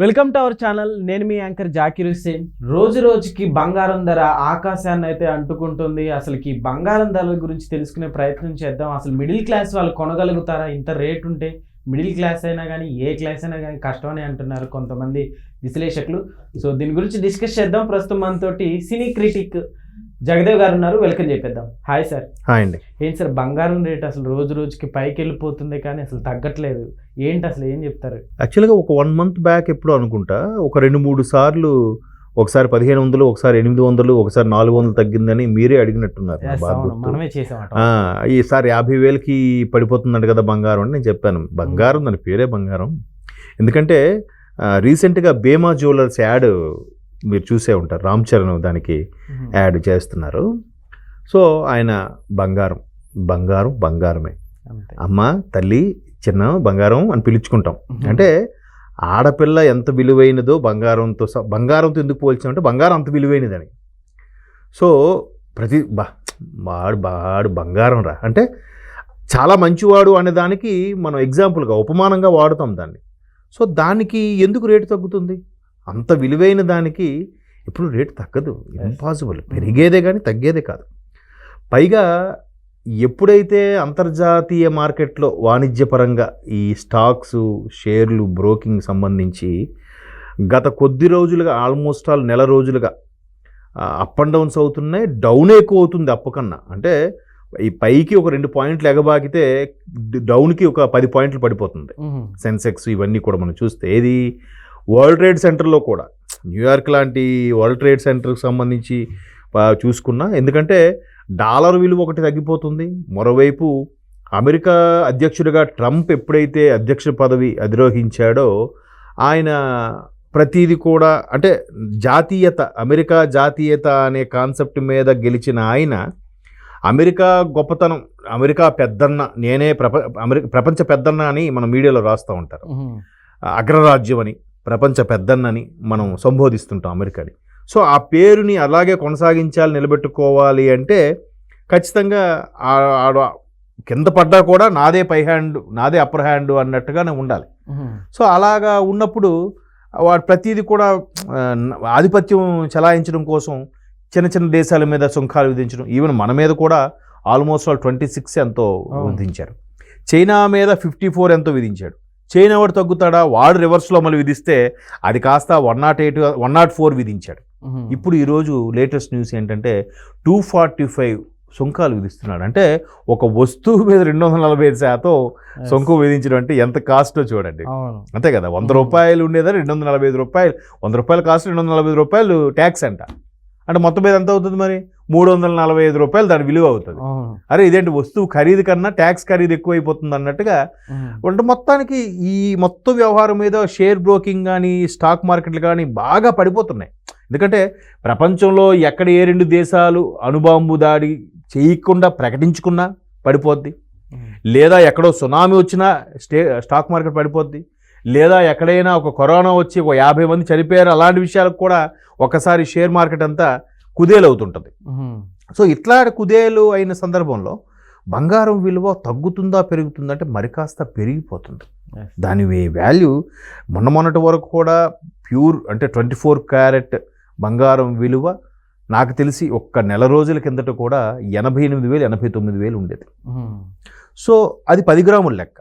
Welcome to our channel. నేను మీ anchor Zakir Hussain. రోజు రోజుకి బంగారం ధర ఆకాశాన్ని అయితే అంటుకుంటుంది. అసలుకి బంగారం ధరల గురించి తెలుసుకునే ప్రయత్నం చేద్దాం. అసలు మిడిల్ క్లాస్ వాళ్ళు కొనగలుగుతారా? ఇంత రేట్ ఉంటే మిడిల్ క్లాస్ అయినా కానీ ఏ క్లాస్ అయినా కానీ కష్టమని అంటున్నారు కొంతమంది విశ్లేషకులు. సో దీని గురించి డిస్కస్ చేద్దాం. ప్రస్తుతం మనతోటి సినీ క్రిటిక్ జగదేవ్ గారు ఉన్నారు. వెల్కమ్ చెప్పేద్దాం. Hi sir. హాయ్ అండి. ఏంటి సార్ బంగారం రేట్ అసలు రోజు రోజుకి పైకి వెళ్ళిపోతుంది కానీ అసలు తగ్గట్లేదు. ఏంటి అసలు ఏం చెప్తారు? యాక్చువల్గా ఒక 1 month బ్యాక్ ఎప్పుడు అనుకుంటా ఒక 2-3 సార్లు ఒకసారి 1500, ఒకసారి 800, ఒకసారి 400 తగ్గిందని మీరే అడిగినట్టున్నారు. మనమే చేసాం. ఈసారి 50,000కి పడిపోతుందంట కదా బంగారం అని నేను చెప్పాను. బంగారం దాని పేరే బంగారం. ఎందుకంటే రీసెంట్గా బేమా జ్యువెలర్స్ యాడ్ మీరు చూసే ఉంటారు. రామ్ చరణ్ దానికి యాడ్ చేస్తున్నారు. సో ఆయన బంగారం బంగారం బంగారమే, అమ్మ తల్లి చిన్న బంగారం అని పిలుచుకుంటాం. అంటే ఆడపిల్ల ఎంత విలువైనదో బంగారంతో ఎందుకు పోల్చామంటే బంగారం అంత విలువైనదని. సో వాడు బంగారం రా అంటే చాలా మంచివాడు అనే దానికి మనం ఎగ్జాంపుల్గా ఉపమానంగా వాడుతాం దాన్ని. సో దానికి ఎందుకు రేటు తగ్గుతుంది? అంత విలువైన దానికి ఇప్పుడు రేటు తగ్గదు. ఇంపాసిబుల్. పెరిగేదే కానీ తగ్గేదే కాదు. పైగా ఎప్పుడైతే అంతర్జాతీయ మార్కెట్లో వాణిజ్యపరంగా ఈ స్టాక్స్, షేర్లు, బ్రోకింగ్ సంబంధించి గత కొద్ది రోజులుగా ఆల్మోస్ట్ ఆల్ నెల రోజులుగా అప్ అండ్ డౌన్స్ అవుతున్నాయి. డౌన్ ఎక్కువ అవుతుంది అప్ కన్నా. అంటే ఈ పైకి ఒక 2 పాయింట్లు ఎగబాకితే డౌన్కి ఒక 10 పాయింట్లు పడిపోతుంది సెన్సెక్స్. ఇవన్నీ కూడా మనం చూస్తే ఏది వరల్డ్ ట్రేడ్ సెంటర్లో కూడా న్యూయార్క్ లాంటి వరల్డ్ ట్రేడ్ సెంటర్కి సంబంధించి చూసుకున్నా. ఎందుకంటే డాలర్ విలువ ఒకటి తగ్గిపోతుంది. మరోవైపు అమెరికా అధ్యక్షుడిగా ట్రంప్ ఎప్పుడైతే అధ్యక్ష పదవి అధిరోహించాడో ఆయన ప్రతిదీ కూడా అంటే జాతీయత, అమెరికా జాతీయత అనే కాన్సెప్ట్ మీద గెలిచిన ఆయన అమెరికా గొప్పతనం, అమెరికా పెద్దన్న, నేనే ప్రపంచ పెద్దన్న అని మన మీడియాలో రాస్తూ ఉంటారు. అగ్రరాజ్యం అని, ప్రపంచ పెద్దన్నని మనం సంబోధిస్తుంటాం అమెరికాని. సో ఆ పేరుని అలాగే కొనసాగించాలి, నిలబెట్టుకోవాలి అంటే ఖచ్చితంగా కింద పడ్డా కూడా నాదే పై హ్యాండ్, నాదే అప్పర్ హ్యాండ్ అన్నట్టుగానే ఉండాలి. సో అలాగా ఉన్నప్పుడు వాడు ప్రతిదీ కూడా ఆధిపత్యం చెలాయించడం కోసం చిన్న చిన్న దేశాల మీద సుంకాలు విధించడం, ఈవెన్ మన మీద కూడా ఆల్మోస్ట్ 26 ఎంతో విధించారు. చైనా మీద 54 ఎంతో విధించాడు. చైనా వాడు తగ్గుతాడా? వాడు రివర్స్లో మళ్ళీ విధిస్తే అది కాస్త 108, 104 విధించాడు. ఇప్పుడు ఈరోజు లేటెస్ట్ న్యూస్ ఏంటంటే 245 సుంకాలు విధిస్తున్నాడు. అంటే ఒక వస్తువు మీద 245% సుంకం విధించడం అంటే ఎంత కాస్టో చూడండి. అంతే కదా. 100 రూపాయలు ఉండేదా 245 రూపాయలు, 100 రూపాయల కాస్ట్ 245 రూపాయలు ట్యాక్స్ అంట. అంటే మొత్తం మీద ఎంత అవుతుంది మరి? 345 రూపాయలు దాని విలువ అవుతుంది. అరే ఇదేంటి వస్తువు ఖరీదు కన్నా ట్యాక్స్ ఖరీదు ఎక్కువైపోతుంది అన్నట్టుగా. అంటే మొత్తానికి ఈ మొత్తం వ్యవహారం మీద షేర్ బ్రోకింగ్ కానీ స్టాక్ మార్కెట్లు కానీ బాగా పడిపోతున్నాయి. ఎందుకంటే ప్రపంచంలో ఎక్కడ ఏ 2 దేశాలు అణుబాంబు దాడి చేయకుండా ప్రకటించుకున్నా పడిపోద్ది, లేదా ఎక్కడో సునామీ వచ్చినా స్టాక్ మార్కెట్ పడిపోద్ది, లేదా ఎక్కడైనా ఒక కరోనా వచ్చి ఒక 50 మంది చనిపోయారు, అలాంటి విషయాలకు కూడా ఒకసారి షేర్ మార్కెట్ అంతా కుదేలు అవుతుంటుంది. సో ఇట్లా కుదేలు అయిన సందర్భంలో బంగారం విలువ తగ్గుతుందా పెరుగుతుందా అంటే మరి కాస్త పెరిగిపోతుంది. దాని వాల్యూ మొన్నటి వరకు కూడా ప్యూర్ అంటే 24 క్యారెట్ బంగారం విలువ నాకు తెలిసి ఒక్క నెల రోజుల కిందట కూడా 88,000, 89,000 ఉండేది. సో అది 10 గ్రాముల లెక్క.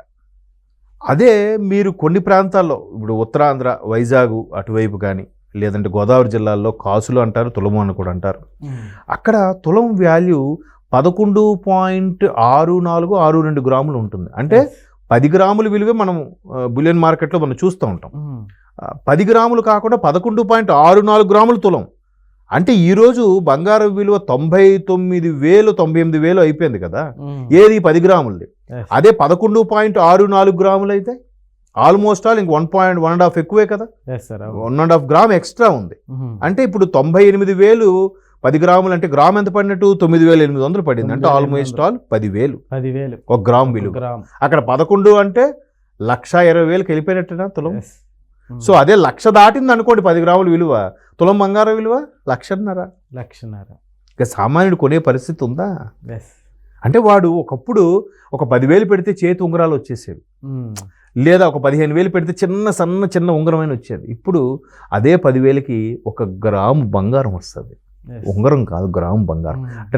అదే మీరు కొన్ని ప్రాంతాల్లో ఇప్పుడు ఉత్తరాంధ్ర, వైజాగ్ అటువైపు కానీ, లేదంటే గోదావరి జిల్లాల్లో కాసులు అంటారు, తులము అని కూడా అంటారు. అక్కడ తులం వాల్యూ 11.6462 గ్రాములు ఉంటుంది. అంటే 10 గ్రాముల విలువే మనం బులియన్ మార్కెట్లో మనం చూస్తూ ఉంటాం. 10 గ్రాములు కాకుండా 11.64 గ్రాములు తులం. అంటే ఈరోజు బంగారం విలువ 99,000, 98,000 అయిపోయింది కదా. ఏది 10 గ్రాములది. అదే 11.64 గ్రాములు అయితే ఆల్మోస్ట్ ఆల్ ఇంక 1.5 ఎక్కువే కదా. 1.5 గ్రామ్ ఎక్స్ట్రా ఉంది. అంటే ఇప్పుడు 98,000 10 గ్రాములు అంటే గ్రామ్ ఎంత పడినట్టు? 9,800 పడింది. అంటే ఆల్మోస్ట్ ఆల్ 10,000 ఒక గ్రామ్ విలువ. అక్కడ 11 అంటే 1,20,000కి వెళ్ళిపోయినట్టునా తులం. సో అదే 1,00,000 దాటింది అనుకోండి 10 గ్రాముల విలువ, తులం బంగారం విలువ 1,50,000. ఇక సామాన్యుడు కొనే పరిస్థితి ఉందా? అంటే వాడు ఒకప్పుడు ఒక 10,000 పెడితే చేతి ఉంగరాలు వచ్చేసేవి, లేదా ఒక 15,000 పెడితే చిన్న ఉంగరమైన వచ్చేది. ఇప్పుడు అదే 10,000కి 1 గ్రాము బంగారం వస్తుంది. ఉంగరం కాదు, గ్రాము బంగారం. అంటే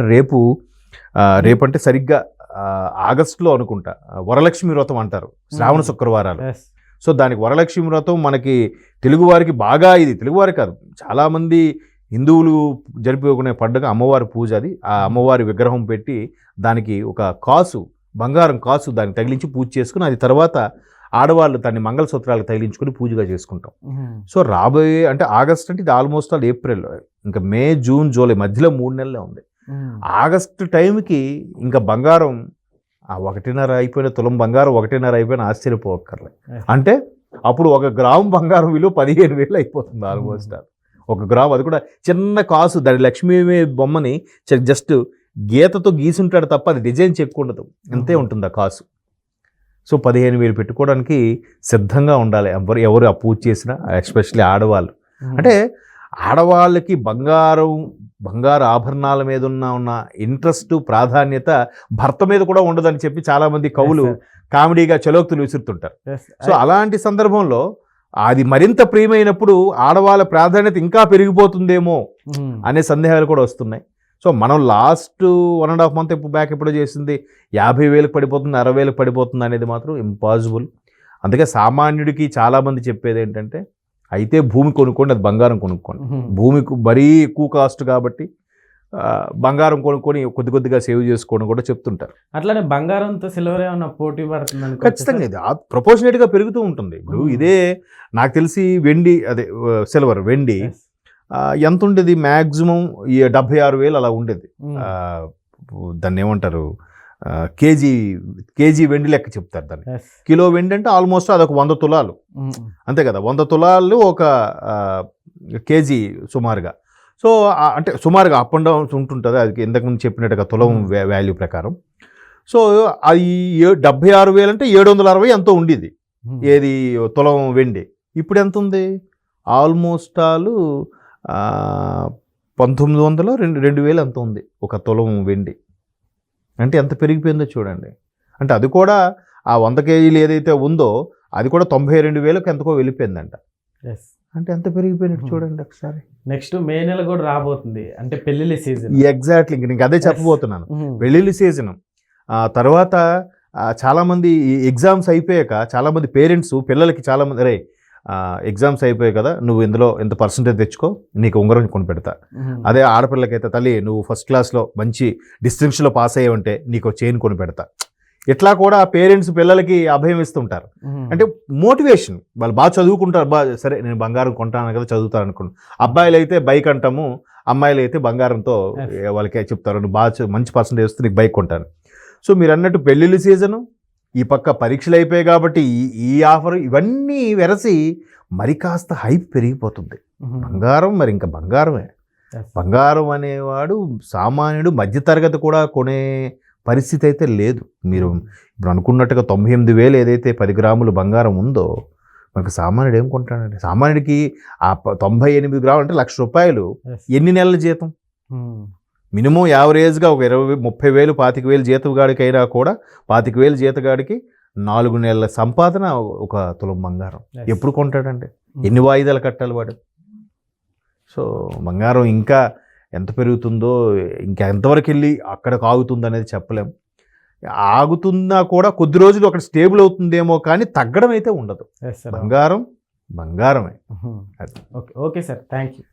రేపంటే సరిగ్గా ఆగస్టులో అనుకుంటా వరలక్ష్మి వ్రతం అంటారు, శ్రావణ శుక్రవారాలు. సో దానికి వరలక్ష్మి వ్రతం మనకి తెలుగువారికి బాగా, ఇది తెలుగువారి కాదు చాలామంది హిందువులు జరుపుకునే పండుగ అమ్మవారి పూజ. అది ఆ అమ్మవారి విగ్రహం పెట్టి దానికి ఒక బంగారం కాసు దానికి తగిలించి పూజ చేసుకుని, అది తర్వాత ఆడవాళ్ళు దాన్ని మంగళసూత్రాలకు తగిలించుకుని పూజగా చేసుకుంటాం. సో రాబోయే అంటే ఆగస్ట్ అంటే ఇది ఆల్మోస్ట్ ఏప్రిల్, ఇంకా మే, జూన్, జూలై మధ్యలో 3 నెలలే ఉంది. ఆగస్టు టైంకి ఇంకా బంగారం 1.5 అయిపోయిన, తులం బంగారం 1.5 అయిపోయిన ఆశ్చర్యపోక్కర్లే. అంటే అప్పుడు 1 గ్రాము బంగారం విలువ 15,000 అయిపోతుంది ఆల్మోస్ట్. 1 గ్రాము, అది కూడా చిన్న కాసు, దాని లక్ష్మీ బొమ్మని జస్ట్ గీతతో గీసుంటాడు తప్ప అది డిజైన్ చెక్కు ఉండదు, అంతే ఉంటుంది ఆ కాసు. సో 15,000 పెట్టుకోవడానికి సిద్ధంగా ఉండాలి ఎవరు ఆ పూజ చేసినా, ఎస్పెషల్లీ ఆడవాళ్ళు. అంటే ఆడవాళ్ళకి బంగారు ఆభరణాల మీద ఉన్న ఇంట్రెస్ట్, ప్రాధాన్యత భర్త మీద కూడా ఉండదని చెప్పి చాలామంది కవులు కామెడీగా చలోక్తులు విసురుతుంటారు. సో అలాంటి సందర్భంలో అది మరింత ప్రియమైనప్పుడు ఆడవాళ్ళ ప్రాధాన్యత ఇంకా పెరిగిపోతుందేమో అనే సందేహాలు కూడా వస్తున్నాయి. సో మనం లాస్ట్ 1.5 మంత్ బ్యాక్ ఎప్పుడో చేసింది 50,000 పడిపోతుంది, 60,000 పడిపోతుంది అనేది మాత్రం ఇంపాసిబుల్. అందుకే సామాన్యుడికి చాలామంది చెప్పేది ఏంటంటే, అయితే భూమి కొనుక్కోండి, అది బంగారం కొనుక్కోండి. భూమికి మరీ ఎక్కువ కాస్ట్ కాబట్టి బంగారం కొనుక్కొని కొద్దిగా సేవ్ చేసుకోవడం కూడా చెప్తుంటారు. అట్లానే బంగారంతో సిల్వర్ ఏమన్నా పోటీ పడుతుంది? ఖచ్చితంగా ఇది ప్రపోర్షనేట్గా పెరుగుతూ ఉంటుంది. ఇప్పుడు ఇదే నాకు తెలిసి సిల్వర్ వెండి ఎంత ఉండేది, మ్యాక్సిమం 76,000 అలా ఉండేది. దాన్ని ఏమంటారు, కేజీ వెండి లెక్క చెప్తారు దాన్ని. కిలో వెండి అంటే ఆల్మోస్ట్ అదొక 100 తులాలు, అంతే కదా. 100 తులాలు ఒక కేజీ సుమారుగా. సో అంటే సుమారుగా అప్ అండ్ డౌన్ ఉంటుంటుంది, అది ఇంతకుముందు చెప్పినట్టుగా తులం వాల్యూ ప్రకారం. సో అది 76,000 అంటే 760 ఎంతో ఉండేది ఏది తులం వెండి. ఇప్పుడు ఎంత ఉంది, ఆల్మోస్ట్ 1900 2,000 ఎంత ఉంది ఒక తులం వెండి. అంటే ఎంత పెరిగిపోయిందో చూడండి. అంటే అది కూడా ఆ 100 కేజీలు ఏదైతే ఉందో అది కూడా 92,000కి ఎంతకో వెళ్ళిపోయిందంట. అంటే ఎంత పెరిగిపోయినట్టు చూడండి ఒకసారి. నెక్స్ట్ మే నెల కూడా రాబోతుంది, అంటే పెళ్లిళ్ళ సీజన్. ఎగ్జాక్ట్లీ, ఇంక అదే చెప్పబోతున్నాను. పెళ్లిళ్ళ సీజన్ తర్వాత చాలామంది ఎగ్జామ్స్ అయిపోయాక చాలామంది పేరెంట్స్ పిల్లలకి చాలామంది ఎగ్జామ్స్ అయిపోయాయి కదా, నువ్వు ఇందులో ఎంత పర్సెంటేజ్ తెచ్చుకో, నీకు ఉంగరం కొని పెడతా. అదే ఆడపిల్లకైతే తల్లి నువ్వు ఫస్ట్ క్లాస్లో మంచి డిస్టింక్షన్లో పాస్ అయ్యావంటే నీకు చైన్ కొని పెడతా. ఇట్లా కూడా పేరెంట్స్ పిల్లలకి అభయం ఇస్తుంటారు. అంటే మోటివేషన్, వాళ్ళు బాగా చదువుకుంటారు, సరే నేను బంగారం కొంటాను కదా చదువుతాను అనుకున్నాను. అబ్బాయిలు అయితే బైక్ అంటాము, అమ్మాయిలు అయితే బంగారంతో వాళ్ళకి చెప్తారు నువ్వు బాగా మంచి పర్సెంటేజ్ వస్తే నీకు బైక్ కొంటాను. సో మీరు అన్నట్టు పెళ్ళిళ్ళ సీజను, ఈ పక్క పరీక్షలు అయిపోయాయి కాబట్టి ఈ ఆఫర్ ఇవన్నీ వెరసి మరి కాస్త హైప్ పెరిగిపోతుంది. బంగారం మరి ఇంకా బంగారమే. బంగారం అనేవాడు సామాన్యుడు మధ్యతరగతి కూడా కొనే పరిస్థితి అయితే లేదు. మీరు ఇప్పుడు అనుకున్నట్టుగా 98,000 ఏదైతే 10 గ్రాములు బంగారం ఉందో మనకు సామాన్యుడు ఏం కొంటాడండి? సామాన్యుడికి ఆ 98 గ్రాములు అంటే ₹1,00,000 ఎన్ని నెలల జీతం? మినిమం యావరేజ్గా ఒక 20,000-30,000 25,000 జీతగాడికైనా కూడా 25,000 జీతగాడికి 4 నెలల సంపాదన ఒక తులం బంగారం ఎప్పుడు కొంటాడండి? ఎన్ని వాయిదాలు కట్టాలి వాడు? సో బంగారం ఇంకా ఎంత పెరుగుతుందో, ఇంకా ఎంతవరకు వెళ్ళి అక్కడికి ఆగుతుంది అనేది చెప్పలేం. ఆగుతున్నా కూడా కొద్ది రోజులు అక్కడ స్టేబుల్ అవుతుందేమో కానీ తగ్గడం అయితే ఉండదు. బంగారమే. Okay sir, thank you.